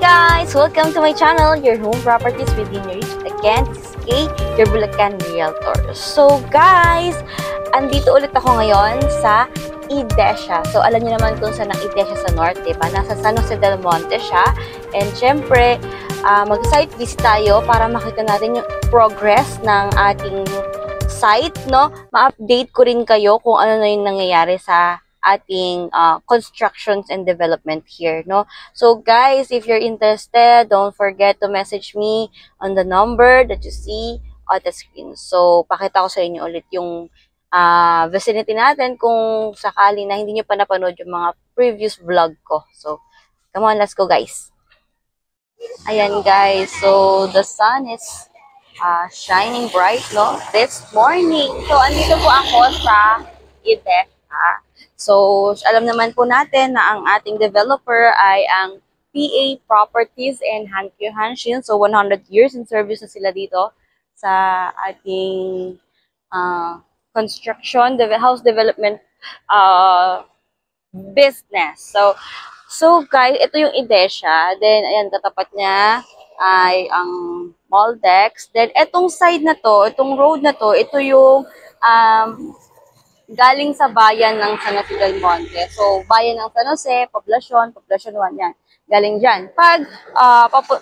guys! Welcome to my channel, your home properties within reach. Again, this is Kay, your Bulacan Realtor. So guys, andito ulit ako ngayon sa Idesha. So alam niyo naman kung saan ang Idesha sa North, diba? Nasa San Jose del Monte siya. And syempre, mag-site visit tayo para makita natin yung progress ng ating site, no? Ma-update ko rin kayo kung ano na yung nangyayari sa ating constructions and development here, no? So guys, if you're interested, don't forget to message me on the number that you see on the screen. So pakita ko sa inyo ulit yung vicinity natin kung sakali na hindi nyo pa napanood yung mga previous vlog ko. So come on, let's go guys. Ayan guys, so the sun is shining bright, no, this morning. So andito po ako sa Idesha. So, alam naman po natin na ang ating developer ay ang PA Properties and Hankyu Hanshin. So, 100 years in service na sila dito sa ating construction, house development business. So guys, ito yung Idesha. Then, ayan, katapat niya ay ang Moldex. Then, etong side na to, itong road na to, ito yung galing sa bayan ng San Jose del Monte. So, bayan ng San Jose, Poblacion 1 yan. Galing dyan.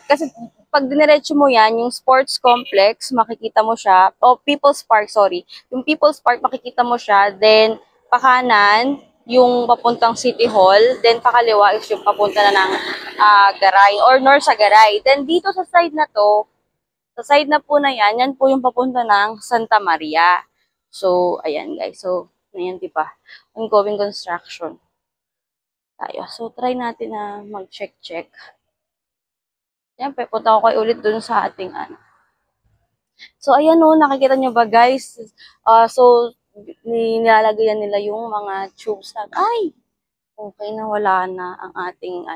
Kasi pag diniretso mo yan, yung sports complex, makikita mo siya, People's Park, sorry. Yung People's Park, makikita mo siya, then pakanan, yung papuntang City Hall, then pakaliwa is yung papunta na ng Garay, or north sa Garay. Then dito sa side na to, sa side na po na yan po yung papunta ng Santa Maria. So, ayan guys. So, ayan diba? Ongoing construction tayo. So, try natin na mag-check. Siyempre, punta ko kayo ulit dun sa ating So, ayan o, nakikita nyo ba guys? So, nilalagayan nila yung mga tubes na, ay! Okay na, wala na ang ating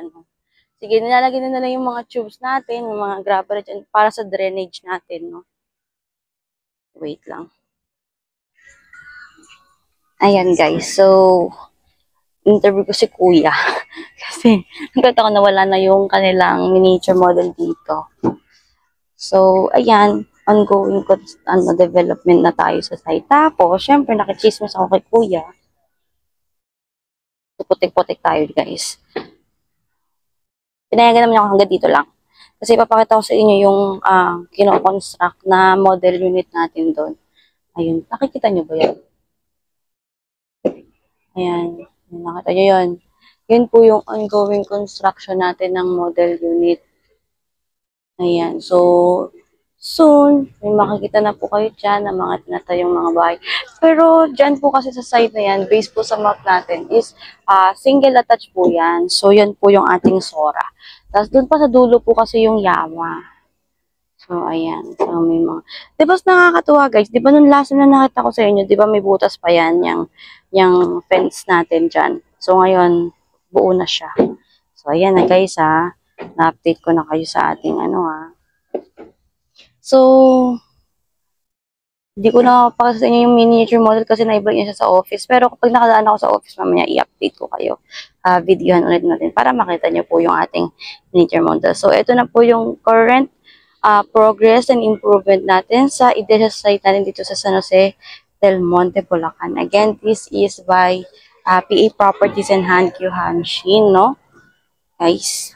Sige, nilalagyan nila yung mga tubes natin, yung mga grabber dyan, para sa drainage natin, no? Wait lang. Ayan guys, so interview ko si Kuya kasi nakita ko na wala na yung kanilang miniature model dito. So ayan, ongoing development na tayo sa site. Tapos, syempre nakichismis ako kay Kuya. Putik-putik tayo guys. Pinayagan naman ako hanggang dito lang. Kasi papakita ko sa inyo yung kino-construct na model unit natin doon. Ayun, nakikita nyo ba yan? Ayan, nakita nyo yun. Yun po yung ongoing construction natin ng model unit. Ayan, so soon, may makikita na po kayo dyan ng mga tinatayong mga bahay. Pero dyan po kasi sa site na yan, based po sa map natin, is single attached po yan. So yan po yung ating Sora. Tapos doon pa sa dulo po kasi yung Yama. So, ayan. So, may mga... Diba nakakatuwa guys? Diba nung last na nakita ko sa inyo, diba may butas pa yan, yung fence natin dyan. So, ngayon, buo na siya. So, ayan na guys na-update ko na kayo sa ating So, hindi ko na pakita sa inyo yung miniature model kasi na-ibalik niya siya sa office. Pero kapag nakadaan ako sa office, mamaya i-update ko kayo. Videohan ulit natin para makita niyo po yung ating miniature model. So, ito na po yung current progress and improvement natin sa Idesha site natin dito sa San Jose del Monte, Bulacan. Again, this is by PA Properties and Hankyu Hanshin, no? Guys.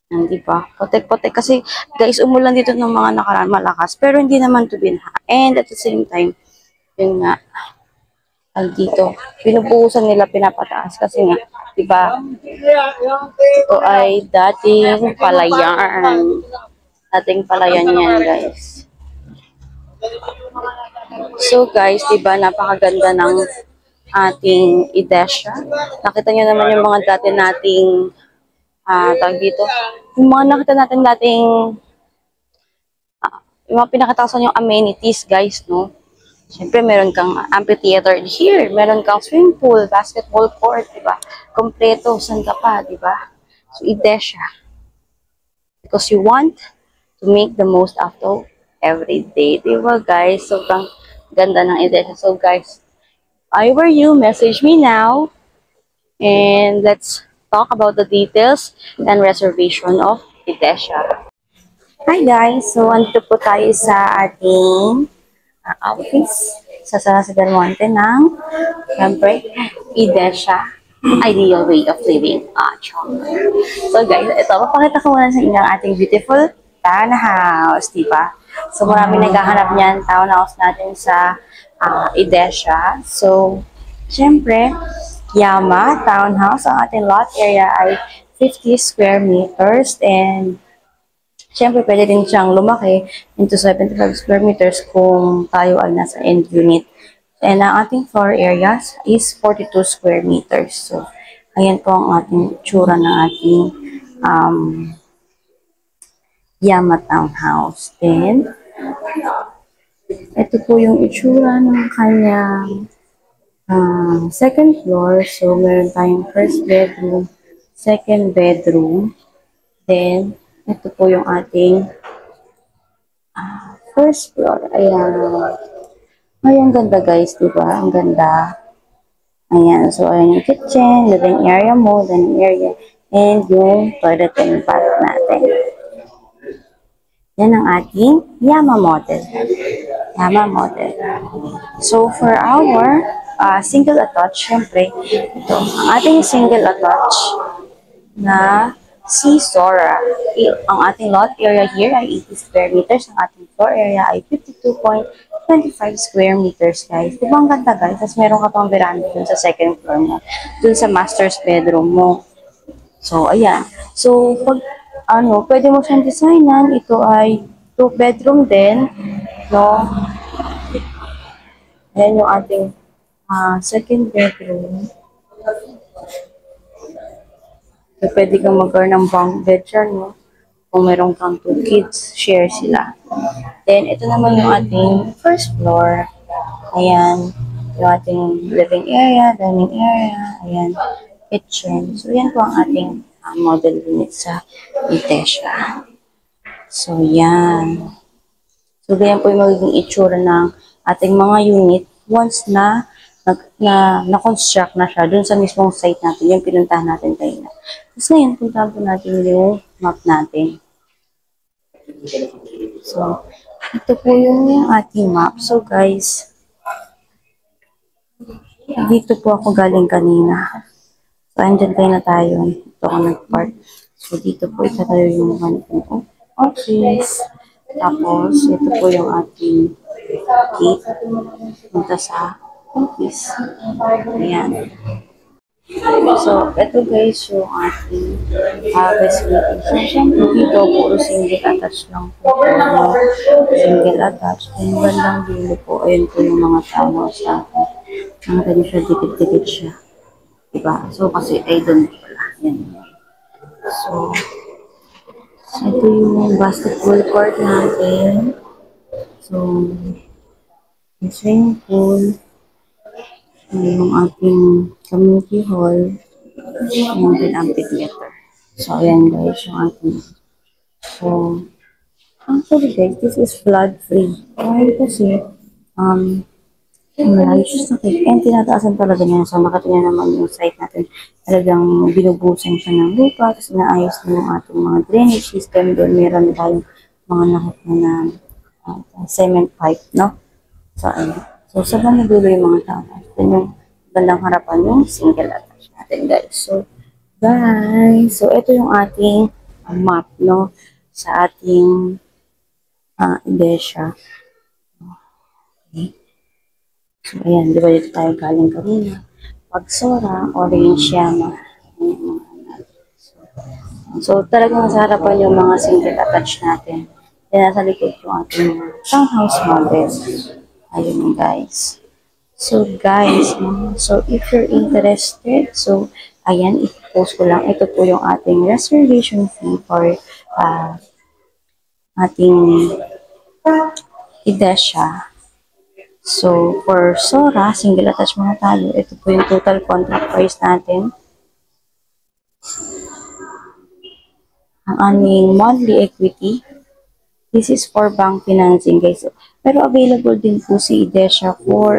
Hindi ba? Potek-potek. Kasi, guys, umulan dito ng mga nakaraan malakas. Pero hindi naman to binha. And at the same time, yun nga, dito, pinubuhusan nila, pinapataas. Kasi nga, diba? Ito ay dating palayan. Ating palayan yan, guys. So, guys, diba, napakaganda ng ating Idesha. Nakita nyo naman yung mga dati nating tawag dito. Yung mga nakita natin dating yung mga pinakatasan yung amenities, guys, no? Siyempre, meron kang amphitheater here. Meron kang swimming pool, basketball court, diba? Kompleto, saan ka pa, diba? So, Idesha. Because you want to make the most out of every day. Diba guys? Sobrang ganda ng Idesha. So guys, I were you, message me now. And let's talk about the details and reservation of Idesha. Hi guys! So, andito po tayo sa ating office sa San Jose del Monte ng, siyempre, Idesha Ideal Way of Living. So guys, ito, papakita ko muna sa inyo ang ating beautiful townhouse, di ba? So marami naghahanap niyan, townhouse natin sa Idesha. So, siyempre, Yama Townhouse, ang ating lot area ay 50 square meters and siyempre, pwede din siyang lumaki into 75 square meters kung tayo ay nasa end unit. And ang ating floor areas is 42 square meters. So, ayan po ang ating tsura ng ating Yama Townhouse. Then, ito po yung itsura ng kanyang second floor. So, meron tayong first bedroom, second bedroom. Then, ito po yung ating first floor. Ayan. Ay, ang ganda guys, diba? Ang ganda. Ayan. So, ayan yung kitchen, living area mo, dining area, and yung toilet and bath natin. Yan ang ating Yama model. Yama model. So, for our single attached, syempre, ito. Ang ating single attached na si Sora. Ang ating lot area here ay 80 square meters. Ang ating floor area ay 52.25 square meters, guys. Diba ang ganda, guys? Tapos meron ka pang veranda dun sa second floor mo. Dun sa master's bedroom mo. So, ayan. So, pag, pwede mo siyang designan. Ito ay 2 bedroom din. No? Ayan yung ating second bedroom. So, pwede kang magkaroon ng bunk bed dyan, no? Kung meron kang 2 kids, share sila. Then, ito naman yung ating first floor. Ayan. Yung ating living area, dining area, ayan, kitchen. So, yan po ang ating model unit sa Idesha. So, yan. So, ganyan po yung magiging itsura ng ating mga unit once na na-construct na siya dun sa mismong site natin, yung pinuntahan natin kayo na. Tapos ngayon, puntahan po natin yung map natin. So, ito po yung ating map. So, guys, dito po ako galing kanina. So, andyan kayo na tayo. Ito ako nag-park. So, dito po isa tayo yung office. Tapos, ito po yung ating gate. Punta sa office. Ayan. So, ito guys yung ating facility. So, syempre dito, puro single attached lang po. Single attached. And bandang dulo po, ayun po yung mga townhouse natin. Ang ganyan siya, dikit-dikit siya. Diba? So, kasi ay doon pala. Yan. So, ito yung basketball court natin. So, yung swimming pool. Yung ating community hall, yung amphitheater. So, ayan guys, yung ating. So, actually guys, this is flood-free. Dahil kasi, malayo siya sa cake. And tinataasan talaga niya. So, nakita naman yung site natin. Talagang binubusan siya ng lupa. Tapos, inaayos na yung ating mga drainage system. Doon, meron tayong mga nakita na cement pipe, no? So, ayun. So, sa bandang dulo yung mga tao. Ito yung bandang harapan yung single attached natin, guys. So, guys, so ito yung ating map, no? Sa ating Idesha. Okay. So, ayan, di ba dito tayo galing kanina? Pagsora, Orange Yama. So, talagang sa harapan yung mga single attached natin. Then, nasa likod yung ating townhouse model. Ayun guys. So guys, so if you're interested, so ayan, i-post ko lang. Ito po yung ating reservation fee for ating Idesha. So for Sora, single attached mga tayo, ito po yung total contract price natin. Ang aming monthly equity. This is for bank financing, guys. Pero available din po si Idesha for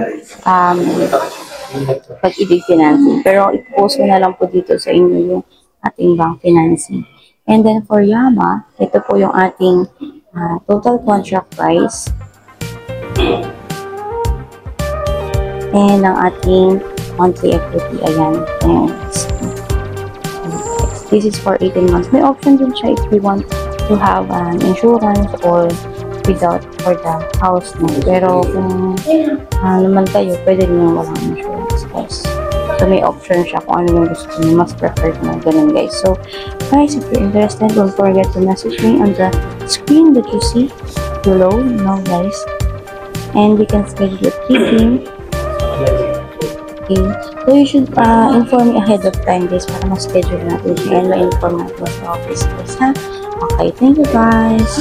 pag-ibig financing. Pero i-post ko na lang po dito sa inyo yung ating bank financing. And then for Yama, ito po yung ating total contract price and ang ating monthly equity. Ayan. And this is for 18 months. May option din siya if we want to have an insurance or without for the house mo. Pero kung naman kayo, pwede rin yung walang insurance, guys. So, may option siya kung ano yung gusto niyo. Mas preferred mo. Ganun, guys. So, guys, if you're interested, don't forget to message me on the screen that you see below, guys. And we can schedule a meeting. Okay. So, you should inform me ahead of time, guys, para ma-schedule natin siya and ma-inform natin sa office, guys, ha? Okay, thank you, guys.